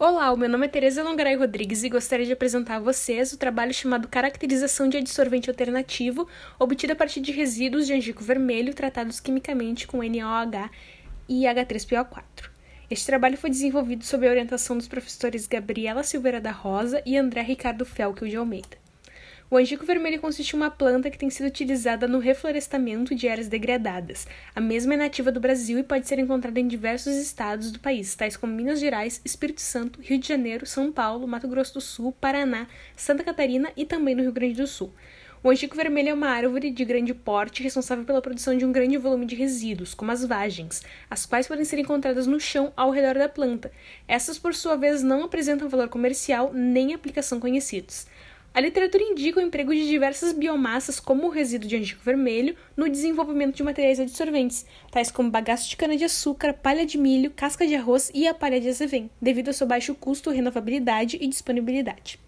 Olá, o meu nome é Tereza Longaray Rodrigues e gostaria de apresentar a vocês o trabalho chamado Caracterização de Adsorvente Alternativo, obtido a partir de resíduos de angico vermelho tratados quimicamente com NaOH e H3PO4. Este trabalho foi desenvolvido sob a orientação dos professores Gabriela Silveira da Rosa e André Ricardo Felkel de Almeida. O angico vermelho consiste em uma planta que tem sido utilizada no reflorestamento de áreas degradadas. A mesma é nativa do Brasil e pode ser encontrada em diversos estados do país, tais como Minas Gerais, Espírito Santo, Rio de Janeiro, São Paulo, Mato Grosso do Sul, Paraná, Santa Catarina e também no Rio Grande do Sul. O angico vermelho é uma árvore de grande porte responsável pela produção de um grande volume de resíduos, como as vagens, as quais podem ser encontradas no chão ao redor da planta. Essas, por sua vez, não apresentam valor comercial nem aplicação conhecidos. A literatura indica o emprego de diversas biomassas, como o resíduo de angico vermelho, no desenvolvimento de materiais adsorventes, tais como bagaço de cana-de-açúcar, palha de milho, casca de arroz e a palha de azevém, devido ao seu baixo custo, renovabilidade e disponibilidade.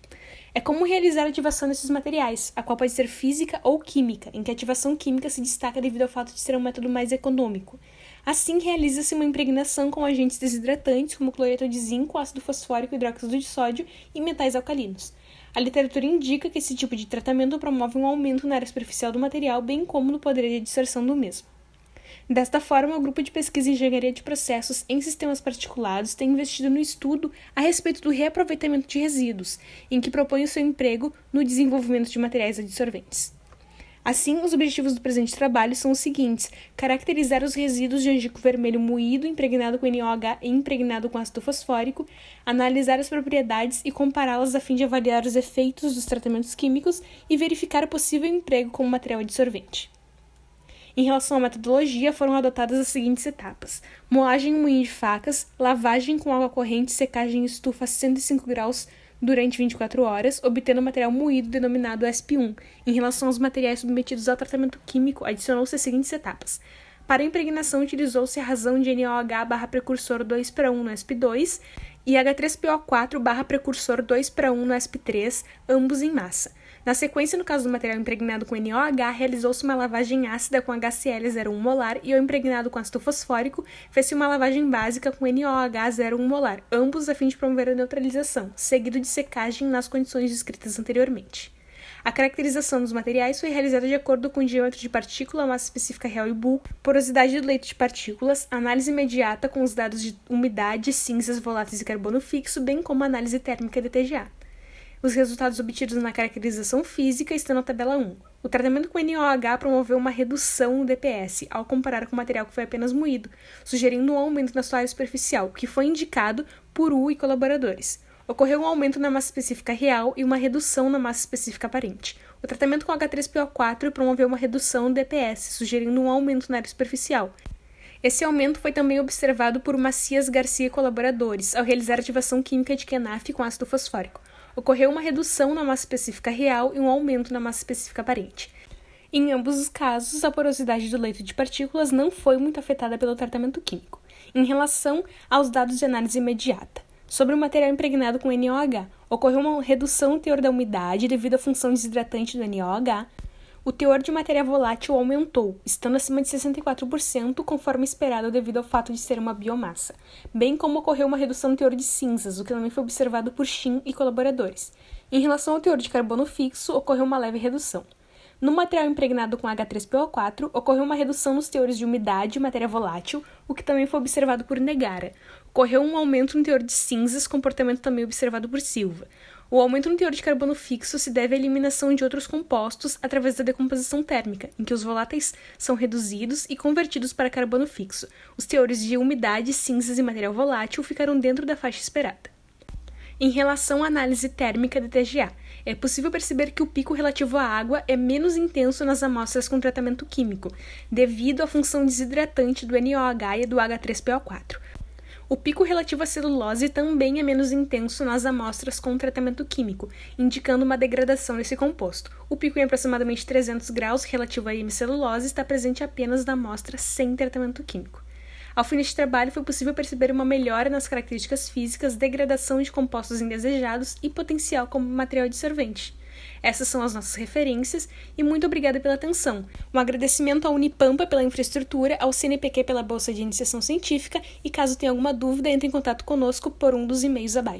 É comum realizar a ativação desses materiais, a qual pode ser física ou química, em que a ativação química se destaca devido ao fato de ser um método mais econômico. Assim, realiza-se uma impregnação com agentes desidratantes, como cloreto de zinco, ácido fosfórico, hidróxido de sódio e metais alcalinos. A literatura indica que esse tipo de tratamento promove um aumento na área superficial do material, bem como no poder de adsorção do mesmo. Desta forma, o grupo de pesquisa em engenharia de processos em sistemas particulados tem investido no estudo a respeito do reaproveitamento de resíduos, em que propõe o seu emprego no desenvolvimento de materiais adsorventes. Assim, os objetivos do presente trabalho são os seguintes: caracterizar os resíduos de angico vermelho moído impregnado com NaOH e impregnado com ácido fosfórico, analisar as propriedades e compará-las a fim de avaliar os efeitos dos tratamentos químicos e verificar o possível emprego como material adsorvente. Em relação à metodologia, foram adotadas as seguintes etapas: moagem em moinho de facas, lavagem com água corrente e secagem em estufa a 105 graus durante 24 horas, obtendo o material moído denominado ESP1. Em relação aos materiais submetidos ao tratamento químico, adicionou-se as seguintes etapas. Para a impregnação, utilizou-se a razão de NaOH/precursor 2:1 no ESP2 e H3PO4/precursor 2:1 no ESP3, ambos em massa. Na sequência, no caso do material impregnado com NaOH, realizou-se uma lavagem ácida com HCl 0,1 molar e ao impregnado com ácido fosfórico, fez-se uma lavagem básica com NaOH 0,1 molar, ambos a fim de promover a neutralização, seguido de secagem nas condições descritas anteriormente. A caracterização dos materiais foi realizada de acordo com o diâmetro de partícula, massa específica real e bulk, porosidade do leito de partículas, análise imediata com os dados de umidade, cinzas voláteis e carbono fixo, bem como análise térmica de TGA. Os resultados obtidos na caracterização física estão na tabela 1. O tratamento com NaOH promoveu uma redução no DPS, ao comparar com o material que foi apenas moído, sugerindo um aumento na sua área superficial, que foi indicado por U e colaboradores. Ocorreu um aumento na massa específica real e uma redução na massa específica aparente. O tratamento com H3PO4 promoveu uma redução no DPS, sugerindo um aumento na área superficial. Esse aumento foi também observado por Macias Garcia e colaboradores, ao realizar ativação química de KENAF com ácido fosfórico. Ocorreu uma redução na massa específica real e um aumento na massa específica aparente. Em ambos os casos, a porosidade do leito de partículas não foi muito afetada pelo tratamento químico. Em relação aos dados de análise imediata, sobre o material impregnado com NaOH, ocorreu uma redução no teor da umidade devido à função desidratante do NaOH. O teor de matéria volátil aumentou, estando acima de 64%, conforme esperado devido ao fato de ser uma biomassa, bem como ocorreu uma redução no teor de cinzas, o que também foi observado por Shin e colaboradores. Em relação ao teor de carbono fixo, ocorreu uma leve redução. No material impregnado com H3PO4, ocorreu uma redução nos teores de umidade e matéria volátil, o que também foi observado por Negara. Ocorreu um aumento no teor de cinzas, comportamento também observado por Silva. O aumento no teor de carbono fixo se deve à eliminação de outros compostos através da decomposição térmica, em que os voláteis são reduzidos e convertidos para carbono fixo. Os teores de umidade, cinzas e material volátil ficaram dentro da faixa esperada. Em relação à análise térmica de TGA, é possível perceber que o pico relativo à água é menos intenso nas amostras com tratamento químico, devido à função desidratante do NaOH e do H3PO4. O pico relativo à celulose também é menos intenso nas amostras com tratamento químico, indicando uma degradação desse composto. O pico em aproximadamente 300 graus relativo à hemicelulose está presente apenas na amostra sem tratamento químico. Ao fim deste trabalho, foi possível perceber uma melhora nas características físicas, degradação de compostos indesejados e potencial como material dissolvente. Essas são as nossas referências e muito obrigada pela atenção. Um agradecimento à Unipampa pela infraestrutura, ao CNPq pela bolsa de iniciação científica e caso tenha alguma dúvida, entre em contato conosco por um dos e-mails abaixo.